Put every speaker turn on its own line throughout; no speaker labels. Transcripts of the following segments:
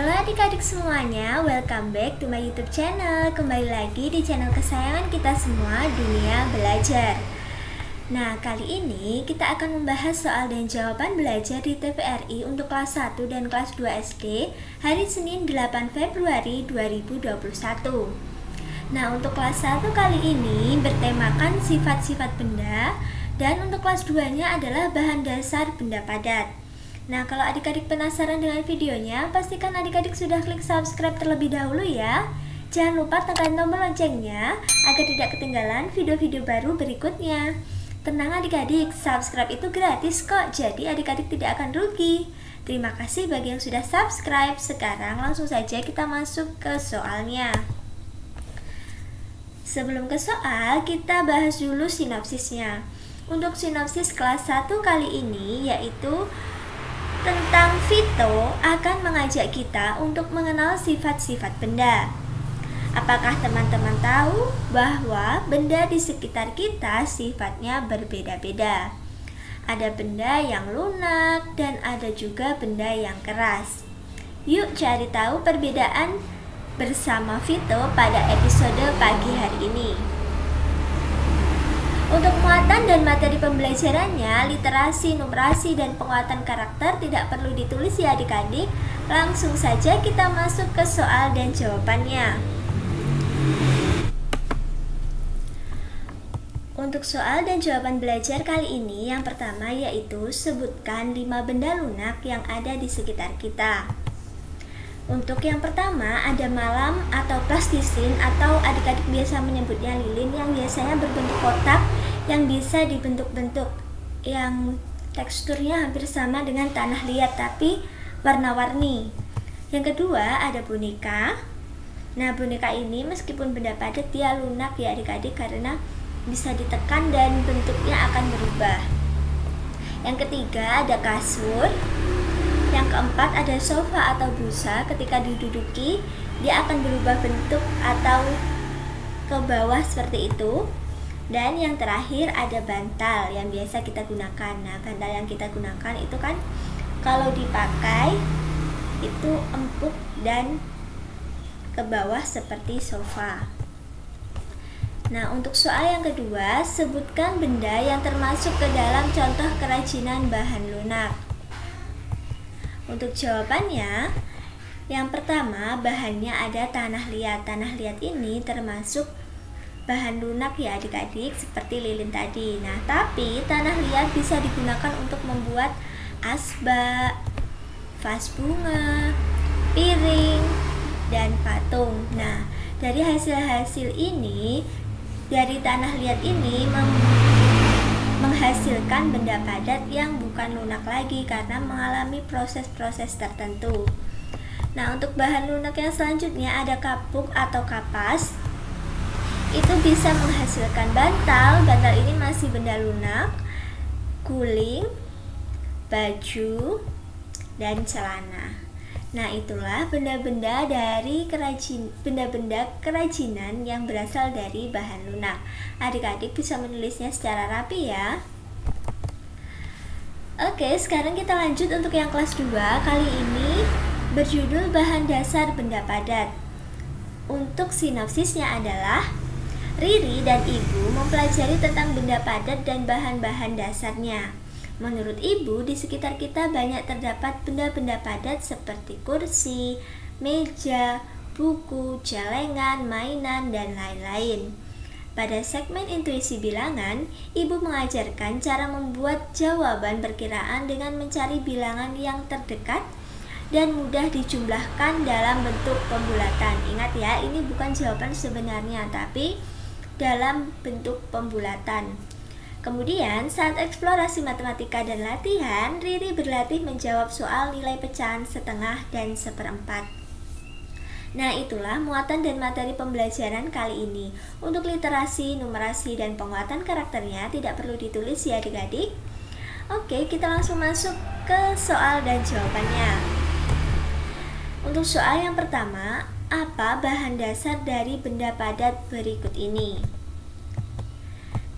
Halo adik-adik semuanya, welcome back to my YouTube channel. Kembali lagi di channel kesayangan kita semua, Dunia Belajar. Nah, kali ini kita akan membahas soal dan jawaban belajar di TVRI untuk kelas 1 dan kelas 2 SD hari Senin 8 Februari 2021. Nah, untuk kelas 1 kali ini bertemakan sifat-sifat benda, dan untuk kelas 2-nya adalah bahan dasar benda padat. Nah, kalau adik-adik penasaran dengan videonya, pastikan adik-adik sudah klik subscribe terlebih dahulu ya. Jangan lupa tekan tombol loncengnya agar tidak ketinggalan video-video baru berikutnya. Tenang adik-adik, subscribe itu gratis kok, jadi adik-adik tidak akan rugi. Terima kasih bagi yang sudah subscribe. Sekarang langsung saja kita masuk ke soalnya. Sebelum ke soal, kita bahas dulu sinopsisnya. Untuk sinopsis kelas 1 kali ini yaitu tentang Vito akan mengajak kita untuk mengenal sifat-sifat benda. Apakah teman-teman tahu bahwa benda di sekitar kita sifatnya berbeda-beda? Ada benda yang lunak dan ada juga benda yang keras. Yuk cari tahu perbedaan bersama Vito pada episode pagi hari ini. Untuk muatan dan materi pembelajarannya, literasi, numerasi, dan penguatan karakter tidak perlu ditulis ya adik-adik. Langsung saja kita masuk ke soal dan jawabannya. Untuk soal dan jawaban belajar kali ini, yang pertama yaitu sebutkan 5 benda lunak yang ada di sekitar kita. Untuk yang pertama ada malam atau plastisin, atau adik-adik biasa menyebutnya lilin, yang biasanya berbentuk kotak yang bisa dibentuk-bentuk, yang teksturnya hampir sama dengan tanah liat tapi warna-warni. Yang kedua ada boneka. Nah, boneka ini meskipun benda padat dia lunak ya adik-adik karena bisa ditekan dan bentuknya akan berubah. Yang ketiga ada kasur. Yang keempat ada sofa atau busa, ketika diduduki dia akan berubah bentuk atau ke bawah seperti itu. Dan yang terakhir ada bantal yang biasa kita gunakan. Nah, bantal yang kita gunakan itu kan kalau dipakai itu empuk dan ke bawah seperti sofa. Nah, untuk soal yang kedua, sebutkan benda yang termasuk ke dalam contoh kerajinan bahan lunak. Untuk jawabannya, yang pertama bahannya ada tanah liat. Tanah liat ini termasuk bahan lunak ya adik-adik, seperti lilin tadi. Nah, tapi tanah liat bisa digunakan untuk membuat asbak, vas bunga, piring, dan patung. Nah, dari hasil-hasil ini, dari tanah liat ini menghasilkan benda padat yang bukan lunak lagi karena mengalami proses-proses tertentu. Nah, untuk bahan lunak yang selanjutnya ada kapuk atau kapas. Itu bisa menghasilkan bantal. Bantal ini masih benda lunak, guling, baju, dan celana. Nah, itulah benda-benda dari benda-benda kerajinan yang berasal dari bahan lunak. Adik-adik bisa menulisnya secara rapi ya. Oke, sekarang kita lanjut untuk yang kelas 2. Kali ini berjudul bahan dasar benda padat. Untuk sinopsisnya adalah Riri dan Ibu mempelajari tentang benda padat dan bahan-bahan dasarnya. Menurut Ibu, di sekitar kita banyak terdapat benda-benda padat seperti kursi, meja, buku, celengan, mainan, dan lain-lain. Pada segmen intuisi bilangan, Ibu mengajarkan cara membuat jawaban perkiraan dengan mencari bilangan yang terdekat dan mudah dijumlahkan dalam bentuk pembulatan. Ingat ya, ini bukan jawaban sebenarnya, tapi dalam bentuk pembulatan. Kemudian saat eksplorasi matematika dan latihan, Riri berlatih menjawab soal nilai pecahan setengah dan seperempat. Nah, itulah muatan dan materi pembelajaran kali ini. Untuk literasi, numerasi, dan penguatan karakternya tidak perlu ditulis ya adik-adik. Oke, kita langsung masuk ke soal dan jawabannya. Untuk soal yang pertama, apa bahan dasar dari benda padat berikut ini?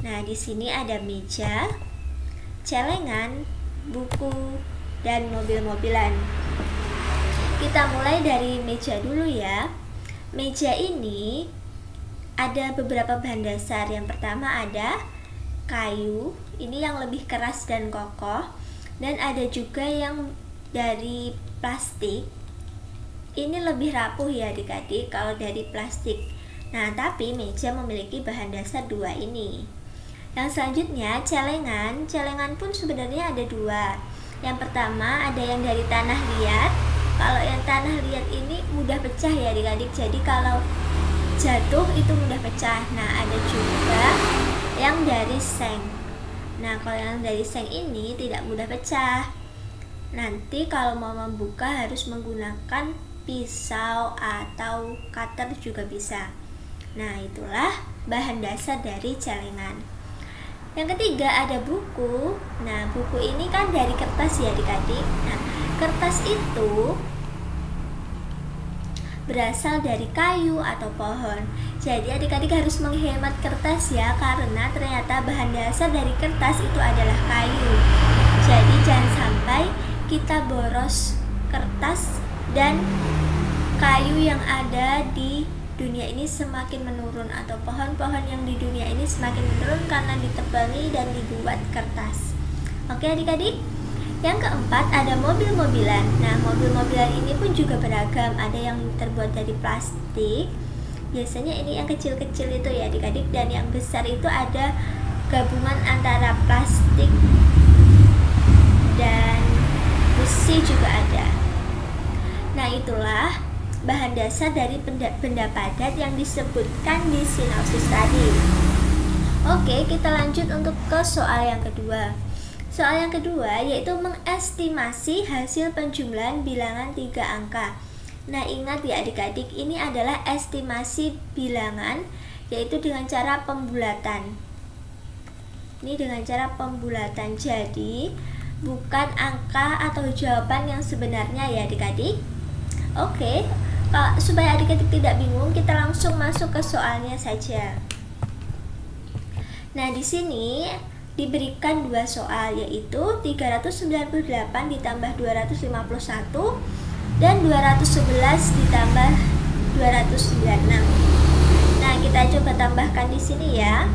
Nah, di sini ada meja, celengan, buku, dan mobil-mobilan. Kita mulai dari meja dulu ya. Meja ini ada beberapa bahan dasar. Yang pertama ada kayu, ini yang lebih keras dan kokoh, dan ada juga yang dari plastik. Ini lebih rapuh ya adik-adik kalau dari plastik. Nah, tapi meja memiliki bahan dasar dua ini. Yang selanjutnya celengan. Celengan pun sebenarnya ada dua. Yang pertama ada yang dari tanah liat. Kalau yang tanah liat ini mudah pecah ya adik-adik, jadi kalau jatuh itu mudah pecah. Nah, ada juga yang dari seng. Nah, kalau yang dari seng ini tidak mudah pecah. Nanti kalau mau membuka harus menggunakan pisau atau cutter juga bisa. Nah, itulah bahan dasar dari celengan. Yang ketiga ada buku. Nah, buku ini kan dari kertas ya adik-adik. Nah, kertas itu berasal dari kayu atau pohon. Jadi adik-adik harus menghemat kertas ya, karena ternyata bahan dasar dari kertas itu adalah kayu. Jadi jangan sampai kita boros kertas dan kayu yang ada di dunia ini semakin menurun, atau pohon-pohon yang di dunia ini semakin menurun karena ditebangi dan dibuat kertas. Oke adik-adik. Yang keempat ada mobil-mobilan. Nah, mobil-mobilan ini pun juga beragam. Ada yang terbuat dari plastik. Biasanya ini yang kecil-kecil itu ya adik-adik, dan yang besar itu ada gabungan antara plastik dan besi juga ada. Nah, itulah bahan dasar dari benda padat yang disebutkan di sinopsis tadi. Oke, kita lanjut untuk ke soal yang kedua. Soal yang kedua yaitu mengestimasi hasil penjumlahan bilangan 3 angka. Nah, ingat ya adik-adik, ini adalah estimasi bilangan, yaitu dengan cara pembulatan. Ini dengan cara pembulatan, jadi bukan angka atau jawaban yang sebenarnya ya adik-adik. Oke, supaya adik-adik tidak bingung, kita langsung masuk ke soalnya saja. Nah, di sini diberikan dua soal, yaitu 398 ditambah 251 dan 211 ditambah 296. Nah, kita coba tambahkan di sini ya.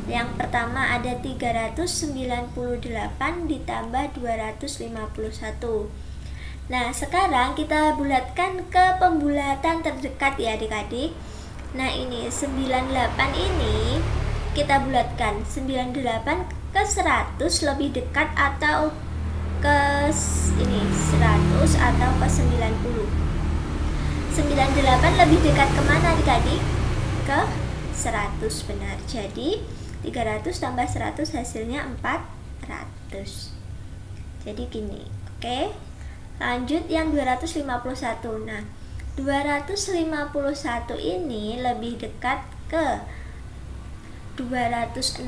Yang pertama ada 398 ditambah 251. Nah, sekarang kita bulatkan ke pembulatan terdekat ya adik-adik. Nah, ini 98 ini kita bulatkan 98 ke 100 lebih dekat atau ke ini 100 atau ke 90. 98 lebih dekat kemana adik-adik? Ke 100, benar. Jadi 300 tambah 100 hasilnya 400. Jadi gini, oke. Lanjut yang 251. Nah, 251 ini lebih dekat ke 260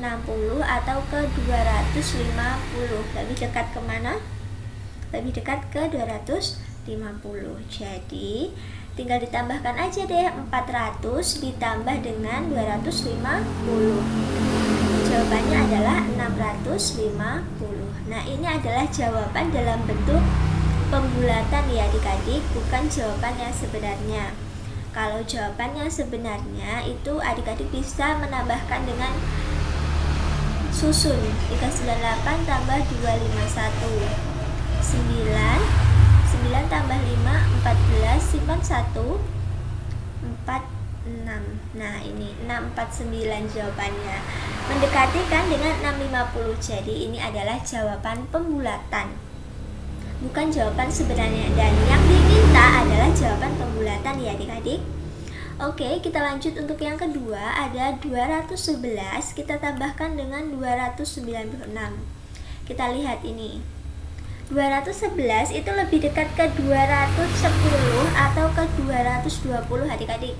atau ke 250. Lebih dekat kemana? Lebih dekat ke 250. Jadi tinggal ditambahkan aja deh, 400 ditambah dengan 250. Jawabannya adalah 650. Nah, ini adalah jawaban dalam bentuk pembulatan ya adik-adik, bukan jawaban yang sebenarnya. Kalau jawaban yang sebenarnya itu adik-adik bisa menambahkan dengan susun 398 tambah 251 9 tambah 5 14, simpan 1 46. Nah, ini 649 jawabannya. Mendekati kan dengan 650. Jadi ini adalah jawaban pembulatan, bukan jawaban sebenarnya, dan yang diminta adalah jawaban pembulatan ya adik-adik. Oke, kita lanjut untuk yang kedua. Ada 211 kita tambahkan dengan 296. Kita lihat ini, 211 itu lebih dekat ke 210 atau ke 220 adik-adik.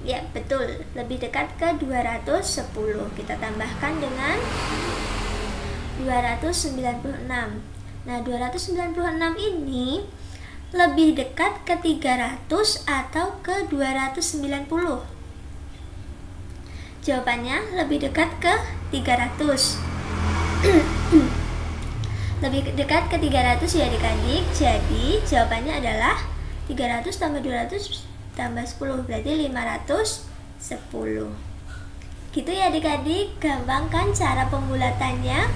Ya, betul, lebih dekat ke 210. Kita tambahkan dengan 296. Nah, 296 ini lebih dekat ke 300 atau ke 290. Jawabannya lebih dekat ke 300. Lebih dekat ke 300 ya adik-adik. Jadi jawabannya adalah 300 tambah 200 tambah 10, berarti 510. Gitu ya adik-adik, gampang kan cara pembulatannya?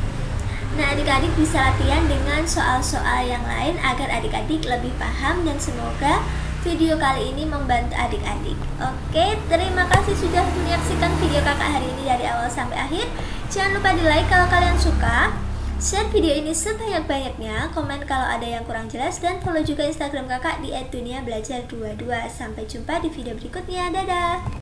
Nah, adik-adik bisa latihan dengan soal-soal yang lain agar adik-adik lebih paham, dan semoga video kali ini membantu adik-adik. Oke, terima kasih sudah menyaksikan video kakak hari ini dari awal sampai akhir. Jangan lupa di like kalau kalian suka, share video ini sebanyak-banyaknya, komen kalau ada yang kurang jelas, dan follow juga Instagram kakak di @duniabelajar22. Sampai jumpa di video berikutnya, dadah!